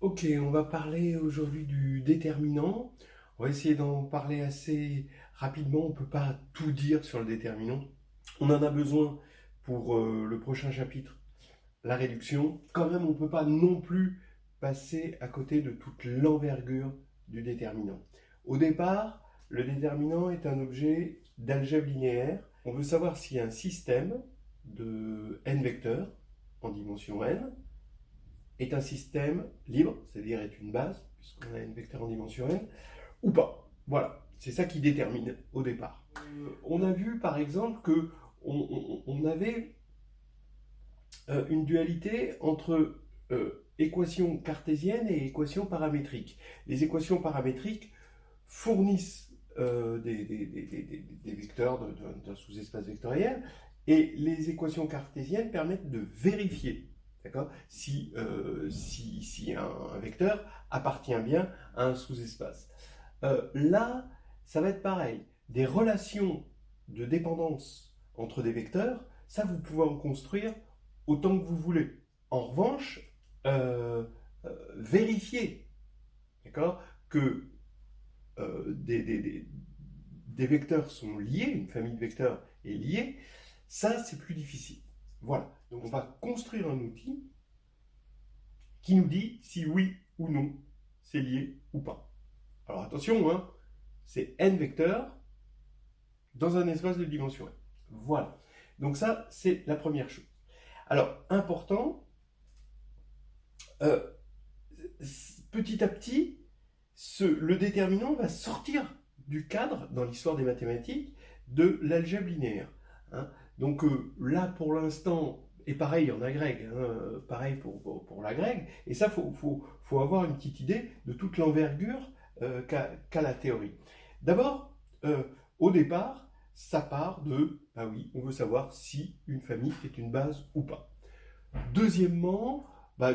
Ok, on va parler aujourd'hui du déterminant. On va essayer d'en parler assez rapidement. On ne peut pas tout dire sur le déterminant. On en a besoin pour le prochain chapitre, la réduction. Quand même, on ne peut pas non plus passer à côté de toute l'envergure du déterminant. Au départ, le déterminant est un objet d'algèbre linéaire. On veut savoir s'il y a un système de n vecteurs en dimension n est un système libre, c'est-à-dire est une base, puisqu'on a un vecteur en dimension n, ou pas. Voilà, c'est ça qui détermine au départ. On a vu par exemple que on avait une dualité entre équations cartésiennes et équations paramétriques. Les équations paramétriques fournissent des vecteurs d'un sous-espace vectoriel, et les équations cartésiennes permettent de vérifier, d'accord, si un vecteur appartient bien à un sous-espace. Là, ça va être pareil. Des relations de dépendance entre des vecteurs, ça vous pouvez en construire autant que vous voulez. En revanche, vérifier, d'accord, que des vecteurs sont liés, une famille de vecteurs est liée, ça c'est plus difficile. Voilà, donc on va construire un outil qui nous dit si oui ou non c'est lié ou pas. Alors attention, hein, c'est n vecteurs dans un espace de dimension n. Voilà, donc ça c'est la première chose. Alors, important, euh, petit à petit, le déterminant va sortir du cadre, dans l'histoire des mathématiques, de l'algèbre linéaire. Hein. Donc là, pour l'instant, et pareil en agrègue, hein, pareil pour l'agrègue, et ça, faut avoir une petite idée de toute l'envergure qu'a la théorie. D'abord, au départ, ça part de, ah oui, on veut savoir si une famille est une base ou pas. Deuxièmement,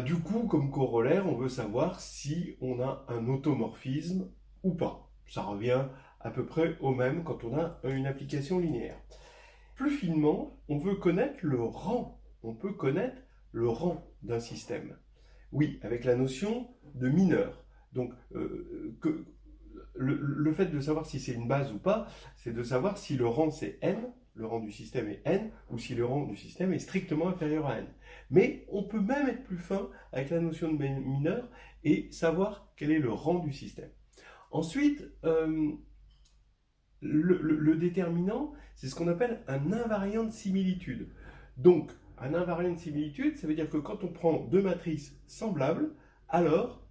du coup, comme corollaire, on veut savoir si on a un automorphisme ou pas. Ça revient à peu près au même quand on a une application linéaire. Plus finement, on veut connaître le rang. On peut connaître le rang d'un système. Oui, avec la notion de mineur. Donc, le fait de savoir si c'est une base ou pas, c'est de savoir si le rang c'est n, le rang du système est n, ou si le rang du système est strictement inférieur à n. Mais on peut même être plus fin avec la notion de mineur et savoir quel est le rang du système. Ensuite, le déterminant, c'est ce qu'on appelle un invariant de similitude. Donc, un invariant de similitude, ça veut dire que quand on prend deux matrices semblables, alors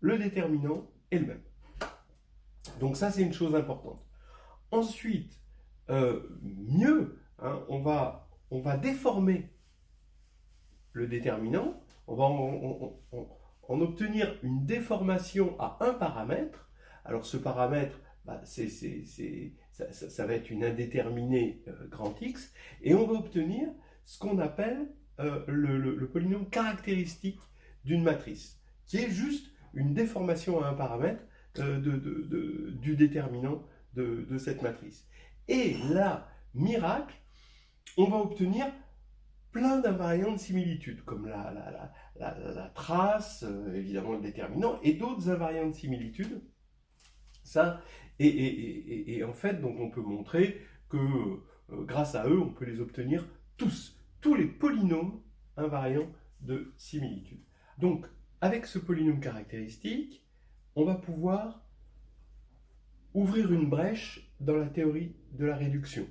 le déterminant est le même. Donc ça, c'est une chose importante. Ensuite, mieux, hein, on va déformer le déterminant, on va en obtenir une déformation à un paramètre. Alors ce paramètre, ça va être une indéterminée grand X, et on va obtenir ce qu'on appelle le polynôme caractéristique d'une matrice, qui est juste une déformation à un paramètre du déterminant de cette matrice. Et là, miracle, on va obtenir plein d'invariants de similitude, comme la trace, évidemment le déterminant, et d'autres invariants de similitude. Ça, et en fait, donc on peut montrer que grâce à eux, on peut les obtenir tous les polynômes invariants de similitude. Donc, avec ce polynôme caractéristique, on va pouvoir ouvrir une brèche dans la théorie de la réduction.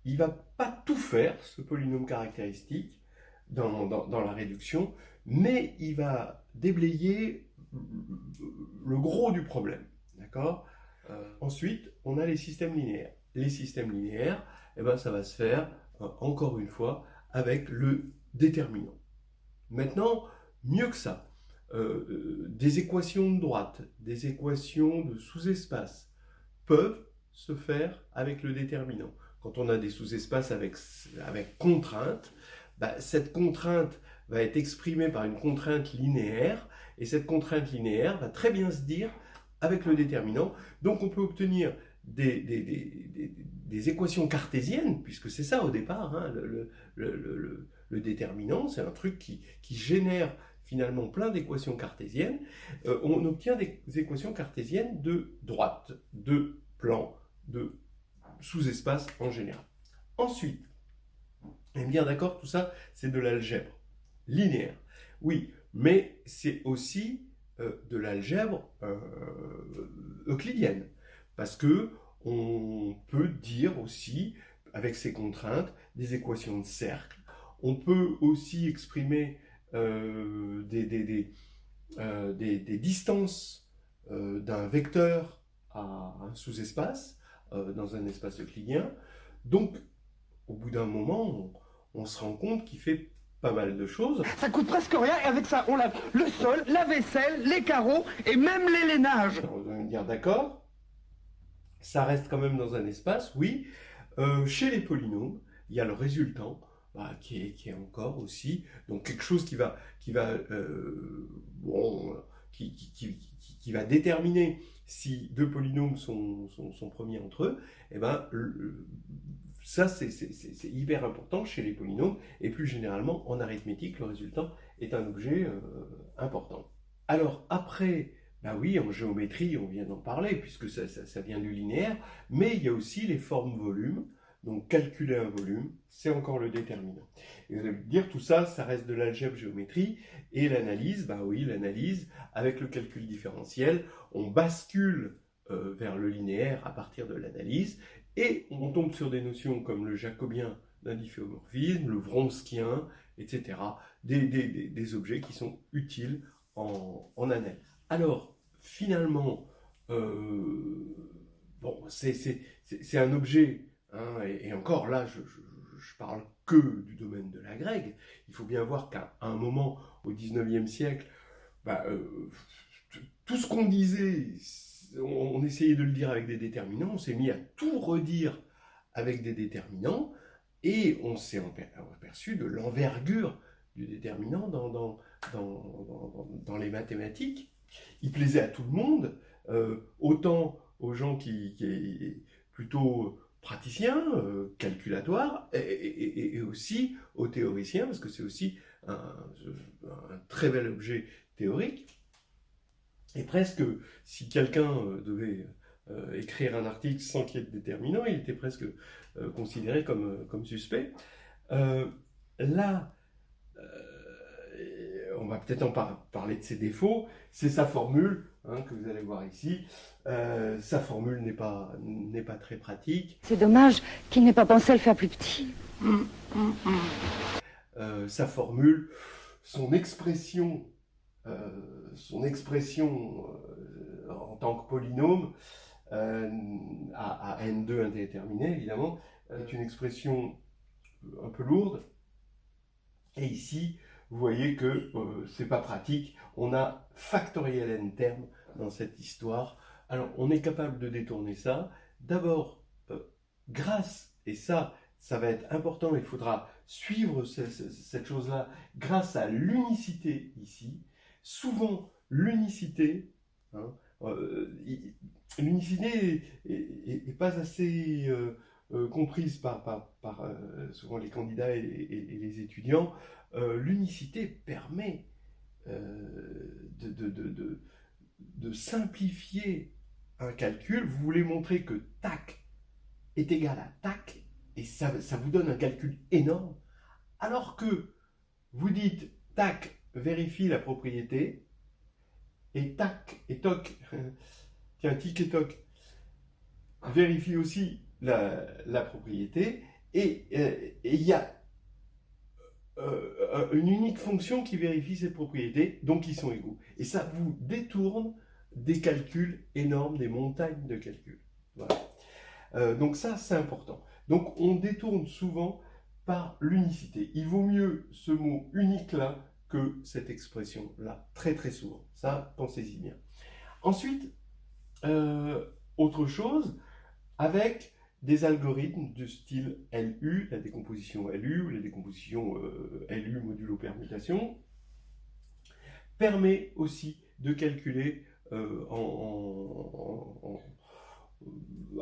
Il ne va pas tout faire, ce polynôme caractéristique, dans la réduction, mais il va déblayer le gros du problème. D'accord ? Ensuite, on a les systèmes linéaires. Les systèmes linéaires, eh ben, ça va se faire, encore une fois, avec le déterminant. Maintenant, mieux que ça, des équations de droite, des équations de sous-espace peuvent se faire avec le déterminant. Quand on a des sous-espaces avec contrainte, cette contrainte va être exprimée par une contrainte linéaire, et cette contrainte linéaire va très bien se dire avec le déterminant. Donc on peut obtenir des équations cartésiennes, puisque c'est ça au départ, hein, le déterminant, c'est un truc qui génère finalement plein d'équations cartésiennes, on obtient des équations cartésiennes de droite, de plan, de sous-espace en général. Ensuite, et bien d'accord, tout ça, c'est de l'algèbre linéaire. Oui, mais c'est aussi de l'algèbre euclidienne. Parce que on peut dire aussi, avec ces contraintes, des équations de cercle. On peut aussi exprimer des distances d'un vecteur à un sous-espace dans un espace euclidien. Donc, au bout d'un moment, on se rend compte qu'il fait pas mal de choses. Ça coûte presque rien et avec ça, on lave le sol, la vaisselle, les carreaux et même l'élénage. On va me dire d'accord, ça reste quand même dans un espace, oui. Chez les polynômes, il y a le résultant qui est encore aussi, donc quelque chose qui va déterminer si deux polynômes sont premiers entre eux. Et ben, ça, c'est hyper important chez les polynômes, et plus généralement, en arithmétique, le résultant est un objet important. Alors, après, ben oui, en géométrie, on vient d'en parler, puisque ça vient du linéaire, mais il y a aussi les formes volumes. Donc, calculer un volume, c'est encore le déterminant. Et vous allez me dire, tout ça, ça reste de l'algèbre géométrie, et l'analyse, ben oui, l'analyse, avec le calcul différentiel, on bascule vers le linéaire à partir de l'analyse, et on tombe sur des notions comme le jacobien d'un difféomorphisme, le vronskien, etc. Des objets qui sont utiles en analyse. Alors, finalement, bon, c'est un objet, hein, et encore là, je parle que du domaine de la grecque. Il faut bien voir qu'à un moment, au XIXe siècle, tout ce qu'on disait, on essayait de le dire avec des déterminants, on s'est mis à tout redire avec des déterminants, et on s'est aperçu de l'envergure du déterminant dans les mathématiques. Il plaisait à tout le monde, autant aux gens qui plutôt praticiens, calculatoires, et aussi aux théoriciens, parce que c'est aussi un très bel objet théorique. Et presque, si quelqu'un devait écrire un article sans qu'il y ait de déterminant, il était presque considéré comme suspect. Là, on va peut-être en parler de ses défauts, c'est sa formule, hein, que vous allez voir ici. Sa formule n'est pas très pratique. C'est dommage qu'il n'ait pas pensé à le faire plus petit. Sa formule, son expression en tant que polynôme à n2 indéterminé, évidemment, est une expression un peu lourde. Et ici, vous voyez que c'est pas pratique. On a factoriel n termes dans cette histoire. Alors, on est capable de détourner ça. D'abord, grâce, et ça va être important, il faudra suivre cette chose-là, grâce à l'unicité ici. Souvent, l'unicité, hein, l'unicité n'est pas assez comprise par souvent les candidats et les étudiants. L'unicité permet de simplifier un calcul. Vous voulez montrer que tac est égal à tac, et ça vous donne un calcul énorme, alors que vous dites tac vérifie la propriété, et tac et toc, tiens, tic et toc, vérifie aussi la propriété, et il y a une unique fonction qui vérifie ces propriétés, donc ils sont égaux. Et ça vous détourne des calculs énormes, des montagnes de calculs. Voilà. Donc ça, c'est important. Donc on détourne souvent par l'unicité. Il vaut mieux ce mot unique-là que cette expression-là, très très souvent. Ça, pensez-y bien. Ensuite, autre chose, avec des algorithmes de style LU, la décomposition LU, ou la décomposition LU modulo permutation, permet aussi de calculer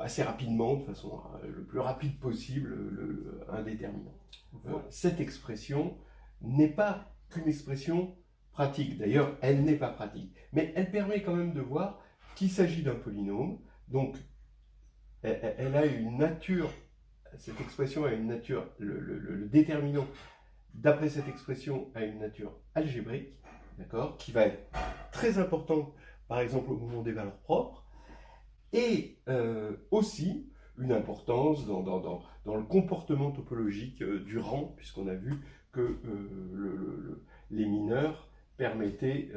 assez rapidement, de façon le plus rapide possible, un déterminant. Cette expression n'est pas qu'une expression pratique. D'ailleurs, elle n'est pas pratique. Mais elle permet quand même de voir qu'il s'agit d'un polynôme. Donc, elle a une nature, cette expression a une nature, le déterminant d'après cette expression a une nature algébrique, d'accord, qui va être très importante, par exemple, au moment des valeurs propres, et aussi une importance dans le comportement topologique du rang, puisqu'on a vu que les mineurs permettaient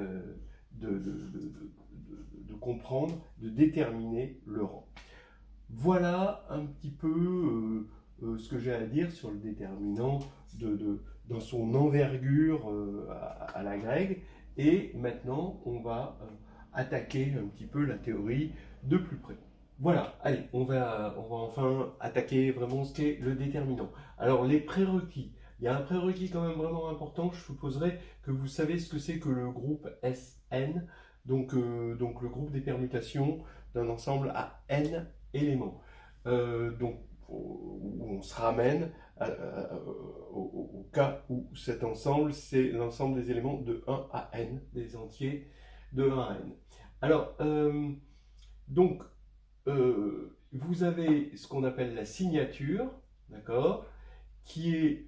de comprendre, de déterminer le rang. Voilà un petit peu ce que j'ai à dire sur le déterminant dans son envergure à la grecque. Et maintenant, on va attaquer un petit peu la théorie de plus près. Voilà, allez, on va enfin attaquer vraiment ce qu'est le déterminant. Alors, les prérequis. Il y a un prérequis quand même vraiment important. Je supposerais que vous savez ce que c'est que le groupe Sn, donc le groupe des permutations d'un ensemble à n éléments. Donc, où on se ramène au cas où cet ensemble, c'est l'ensemble des éléments de 1 à n, des entiers de 1 à n. Alors, donc, vous avez ce qu'on appelle la signature, d'accord, qui est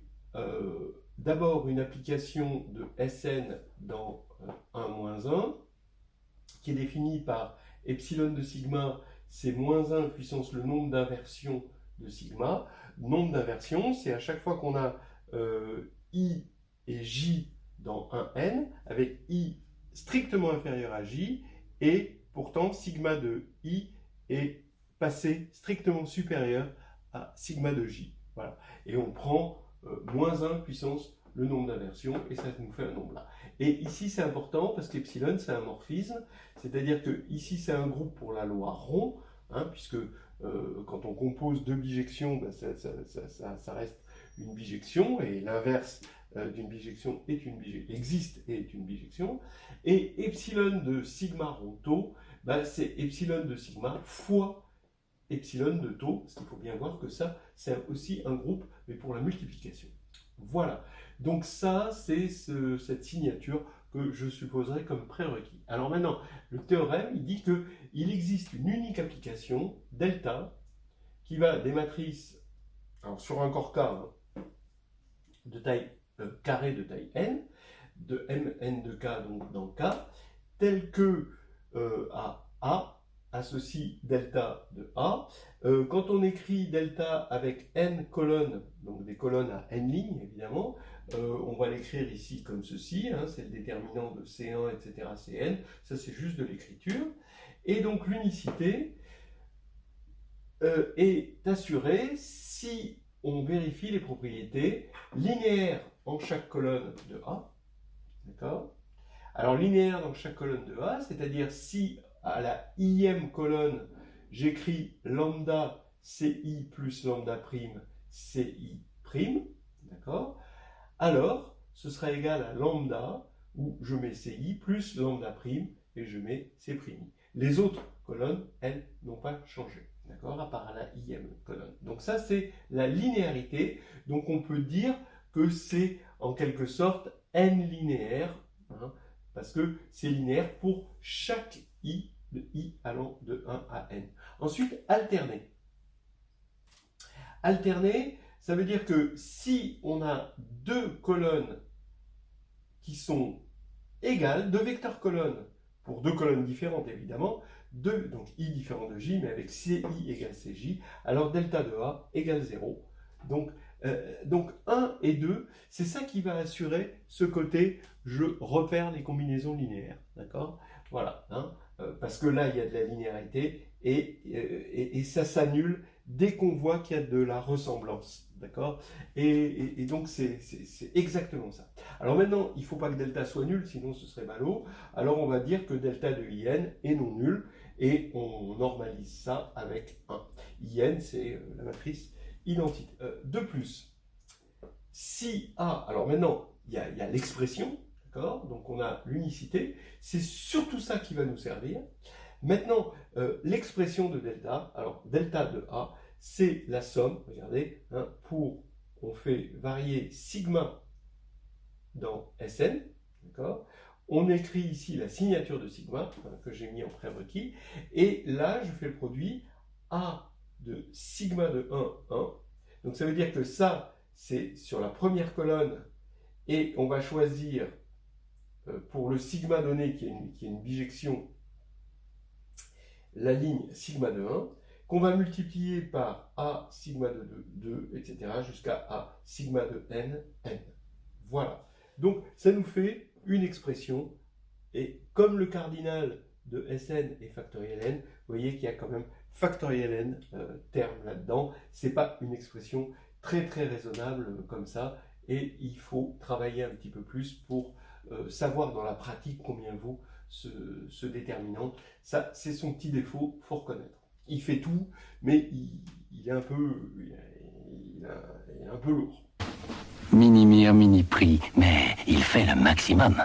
d'abord une application de Sn dans 1-1, qui est définie par epsilon de sigma, c'est moins 1 puissance le nombre d'inversions de sigma. Nombre d'inversions, c'est à chaque fois qu'on a i et j dans un n, avec i strictement inférieur à j, et pourtant sigma de i est passé strictement supérieur à sigma de j. Voilà. Et on prend moins 1 puissance le nombre d'inversions, et ça nous fait un nombre là. Et ici c'est important parce qu'epsilon c'est un morphisme, c'est-à-dire que ici c'est un groupe pour la loi rond, hein, puisque quand on compose deux bijections, ben, ça reste une bijection, et l'inverse d'une bijection existe et est une bijection. Et epsilon de sigma rond tau, ben, c'est epsilon de sigma fois epsilon de tau, parce qu'il faut bien voir que ça c'est aussi un groupe, mais pour la multiplication. Voilà, donc ça c'est cette signature que je supposerai comme prérequis. Alors maintenant, le théorème, il dit qu'il existe une unique application, delta, qui va des matrices, alors sur un corps K, hein, de taille carré de taille n, de mn de K donc dans K, tel que à A associe delta de A. Quand on écrit delta avec n colonnes, donc des colonnes à n lignes évidemment, on va l'écrire ici comme ceci, hein, c'est le déterminant de C1, etc. Cn, ça c'est juste de l'écriture. Et donc l'unicité est assurée si on vérifie les propriétés linéaires en chaque colonne de A. D'accord ? Alors linéaire dans chaque colonne de A, c'est-à-dire si à la ième colonne, j'écris lambda ci plus lambda prime ci prime, d'accord? Alors, ce sera égal à lambda, où je mets ci, plus lambda prime, et je mets c prime. Les autres colonnes, elles, n'ont pas changé, d'accord? À part la ième colonne. Donc ça, c'est la linéarité. Donc on peut dire que c'est en quelque sorte n linéaire, hein, parce que c'est linéaire pour chaque i, de i allant de 1 à n. Ensuite, alterner. Alterner, ça veut dire que si on a deux colonnes qui sont égales, deux vecteurs colonnes, pour deux colonnes différentes évidemment, donc i différent de j, mais avec ci égale cj, alors delta de a égale 0. Donc 1 et 2, c'est ça qui va assurer ce côté je repère les combinaisons linéaires. D'accord ? Voilà. Hein, parce que là, il y a de la linéarité et ça s'annule dès qu'on voit qu'il y a de la ressemblance. D'accord ? Et donc, c'est exactement ça. Alors maintenant, il ne faut pas que delta soit nul, sinon ce serait ballot. Alors, on va dire que delta de in est non nul et on normalise ça avec 1. In, c'est la matrice identité. De plus, si A, alors maintenant, il y a l'expression, d'accord ? Donc on a l'unicité, c'est surtout ça qui va nous servir. Maintenant, l'expression de delta, alors delta de A, c'est la somme, regardez, hein, on fait varier sigma dans Sn, d'accord ? on écrit ici la signature de sigma, que j'ai mis en prérequis, et là, je fais le produit A de sigma de 1, 1. Donc ça veut dire que ça, c'est sur la première colonne, et on va choisir, pour le sigma donné, qui est une bijection, la ligne sigma de 1, qu'on va multiplier par A sigma de 2, 2, etc., jusqu'à A sigma de n, n. Voilà. Donc, ça nous fait une expression, et comme le cardinal de Sn est factoriel n, vous voyez qu'il y a quand même factoriel n terme là-dedans. C'est pas une expression très très raisonnable comme ça, et il faut travailler un petit peu plus pour savoir dans la pratique combien vaut ce déterminant. Ça, c'est son petit défaut, faut reconnaître. Il fait tout, mais il est un peu, il est un peu lourd. Mini-mire, mini-prix, mais il fait le maximum.